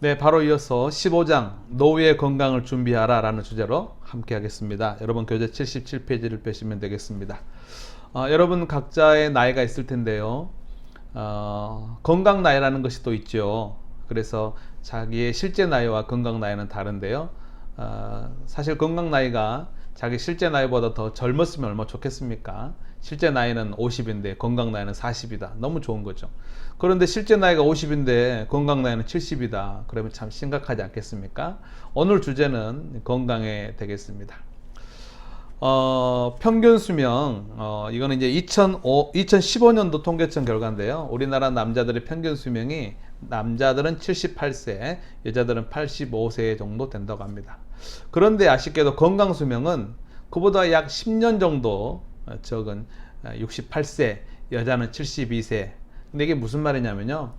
네, 바로 이어서 15장 노후의 건강을 준비하라 라는 주제로 함께 하겠습니다. 여러분 교재 77페이지를 펴시면 되겠습니다. 여러분 각자의 나이가 있을 텐데요. 건강 나이라는 것이 또 있죠. 그래서 자기의 실제 나이와 건강 나이는 다른데요. 사실 건강 나이가 자기 실제 나이보다 더 젊었으면 얼마나 좋겠습니까? 실제 나이는 50인데 건강 나이는 40이다. 너무 좋은 거죠. 그런데 실제 나이가 50인데 건강 나이는 70이다. 그러면 참 심각하지 않겠습니까? 오늘 주제는 건강에 되겠습니다. 평균 수명, 이거는 이제 2015년도 통계청 결과인데요. 우리나라 남자들의 평균 수명이 남자들은 78세, 여자들은 85세 정도 된다고 합니다. 그런데 아쉽게도 건강 수명은 그보다 약 10년 정도 적은 68세, 여자는 72세. 근데 이게 무슨 말이냐면요.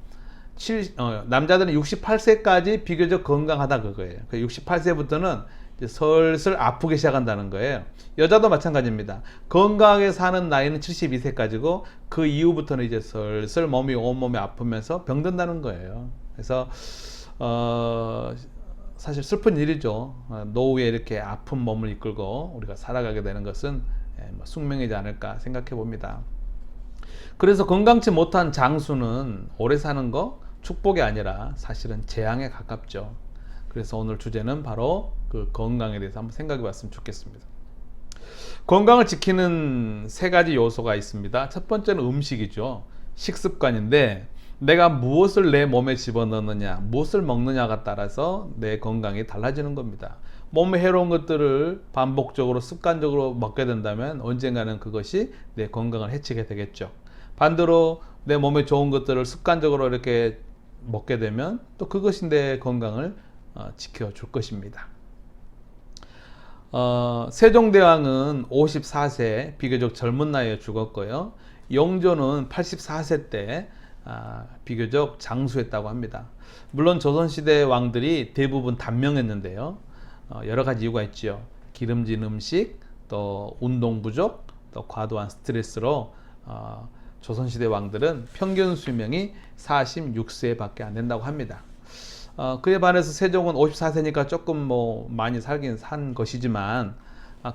남자들은 68세까지 비교적 건강하다 그거예요. 68세부터는 슬슬 아프기 시작한다는 거예요. 여자도 마찬가지입니다. 건강하게 사는 나이는 72세까지고 그 이후부터는 이제 슬슬 온몸이 아프면서 병든다는 거예요. 그래서 사실 슬픈 일이죠. 노후에 이렇게 아픈 몸을 이끌고 우리가 살아가게 되는 것은 숙명이지 않을까 생각해 봅니다. 그래서 건강치 못한 장수는 오래 사는 거 축복이 아니라 사실은 재앙에 가깝죠. 그래서 오늘 주제는 바로 그 건강에 대해서 한번 생각해 봤으면 좋겠습니다. 건강을 지키는 세 가지 요소가 있습니다. 첫 번째는 음식이죠. 식습관인데 내가 무엇을 내 몸에 집어넣느냐, 무엇을 먹느냐가 따라서 내 건강이 달라지는 겁니다. 몸에 해로운 것들을 반복적으로 습관적으로 먹게 된다면 언젠가는 그것이 내 건강을 해치게 되겠죠. 반대로 내 몸에 좋은 것들을 습관적으로 이렇게 먹게 되면 또 그것이 내 건강을 지켜줄 것입니다. 세종대왕은 54세 비교적 젊은 나이에 죽었고요. 영조는 84세 때 비교적 장수했다고 합니다. 물론 조선시대 왕들이 대부분 단명했는데요. 여러 가지 이유가 있죠. 기름진 음식, 또 운동 부족, 또 과도한 스트레스로 조선시대 왕들은 평균 수명이 46세밖에 안 된다고 합니다. 그에 반해서 세종은 54세니까 조금 많이 살긴 산 것이지만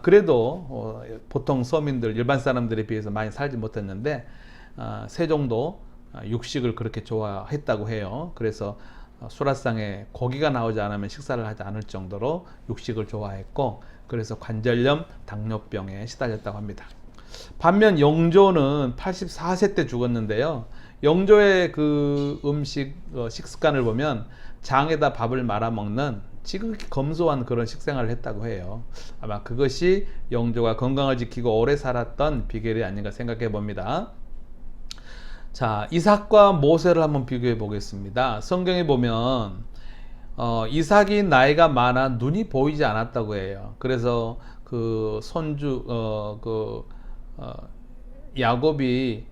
그래도 보통 서민들 일반 사람들에 비해서 많이 살지 못했는데 세종도 육식을 그렇게 좋아했다고 해요. 그래서 수라상에 고기가 나오지 않으면 식사를 하지 않을 정도로 육식을 좋아했고 그래서 관절염, 당뇨병에 시달렸다고 합니다. 반면 영조는 84세 때 죽었는데요. 영조의 그 식습관을 보면 장에다 밥을 말아 먹는 지극히 검소한 그런 식생활을 했다고 해요. 아마 그것이 영조가 건강을 지키고 오래 살았던 비결이 아닌가 생각해 봅니다. 자, 이삭과 모세를 한번 비교해 보겠습니다. 성경에 보면 이삭이 나이가 많아 눈이 보이지 않았다고 해요. 그래서 그 손주 야곱이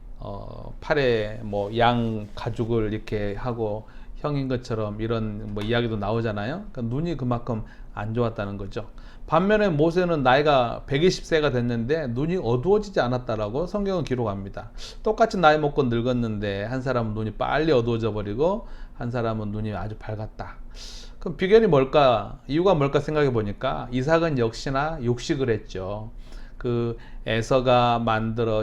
팔에 양 가죽을 이렇게 하고 형인 것처럼 이런 이야기도 나오잖아요. 그러니까 눈이 그만큼 안 좋았다는 거죠. 반면에 모세는 나이가 120세가 됐는데 눈이 어두워지지 않았다라고 성경은 기록합니다. 똑같이 나이 먹고 늙었는데 한 사람은 눈이 빨리 어두워져 버리고 한 사람은 눈이 아주 밝았다. 그럼 비결이 뭘까? 이유가 뭘까 생각해 보니까 이삭은 역시나 육식을 했죠. 그 에서가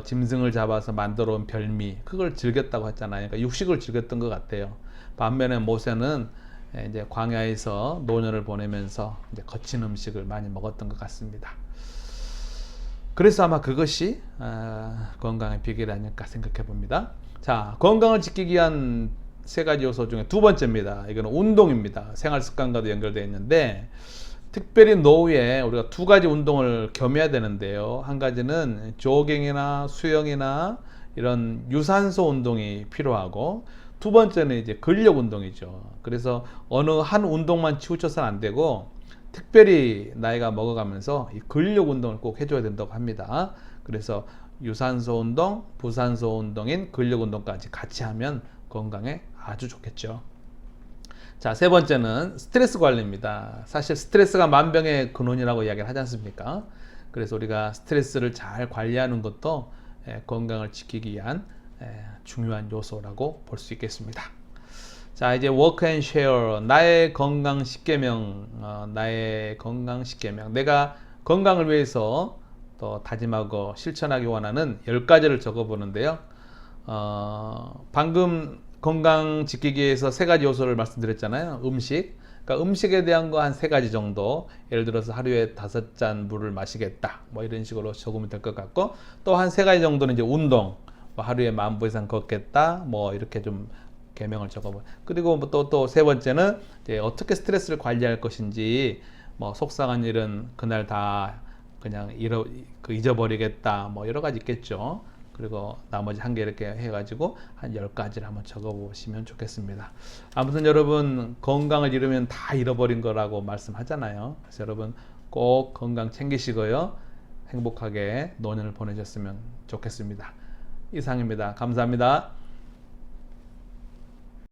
짐승을 잡아서 만들어 온 별미 그걸 즐겼다고 했잖아요. 그러니까 육식을 즐겼던 것 같아요. 반면에 모세는 이제 광야에서 노년을 보내면서 이제 거친 음식을 많이 먹었던 것 같습니다. 그래서 아마 그것이 건강의 비결이 아닐까 생각해 봅니다. 자, 건강을 지키기 위한 세 가지 요소 중에 두 번째입니다. 이거는 운동입니다. 생활 습관과도 연결되어 있는데 특별히 노후에 우리가 두 가지 운동을 겸해야 되는데요. 한 가지는 조깅이나 수영이나 이런 유산소 운동이 필요하고 두 번째는 이제 근력 운동이죠. 그래서 어느 한 운동만 치우쳐서는 안 되고 특별히 나이가 먹어가면서 이 근력 운동을 꼭 해줘야 된다고 합니다. 그래서 유산소 운동, 부산소 운동인 근력 운동까지 같이 하면 건강에 아주 좋겠죠. 자, 세 번째는 스트레스 관리입니다. 사실 스트레스가 만병의 근원이라고 이야기를 하지 않습니까? 그래서 우리가 스트레스를 잘 관리하는 것도 건강을 지키기 위한 중요한 요소라고 볼 수 있겠습니다. 자, 이제 work and share. 나의 건강 10계명. 나의 건강 10계명. 내가 건강을 위해서 또 다짐하고 실천하기 원하는 10가지를 적어보는데요. 방금 건강 지키기 위해서 3가지 요소를 말씀드렸잖아요. 음식. 그러니까 음식에 대한 거 한 3가지 정도. 예를 들어서 하루에 5잔 물을 마시겠다. 뭐 이런 식으로 적으면 될 것 같고, 또 한 3가지 정도는 이제 운동. 뭐 하루에 10,000보 이상 걷겠다. 뭐 이렇게 좀 계명을 적어보. 그리고 뭐 또 3번째는 이제 어떻게 스트레스를 관리할 것인지, 뭐 속상한 일은 그날 다 그냥 잊어버리겠다. 뭐 여러 가지 있겠죠. 그리고 나머지 한 개 이렇게 해가지고 한 10가지를 한번 적어보시면 좋겠습니다. 아무튼 여러분, 건강을 잃으면 다 잃어버린 거라고 말씀하잖아요. 그래서 여러분 꼭 건강 챙기시고요. 행복하게 노년을 보내셨으면 좋겠습니다. 이상입니다. 감사합니다.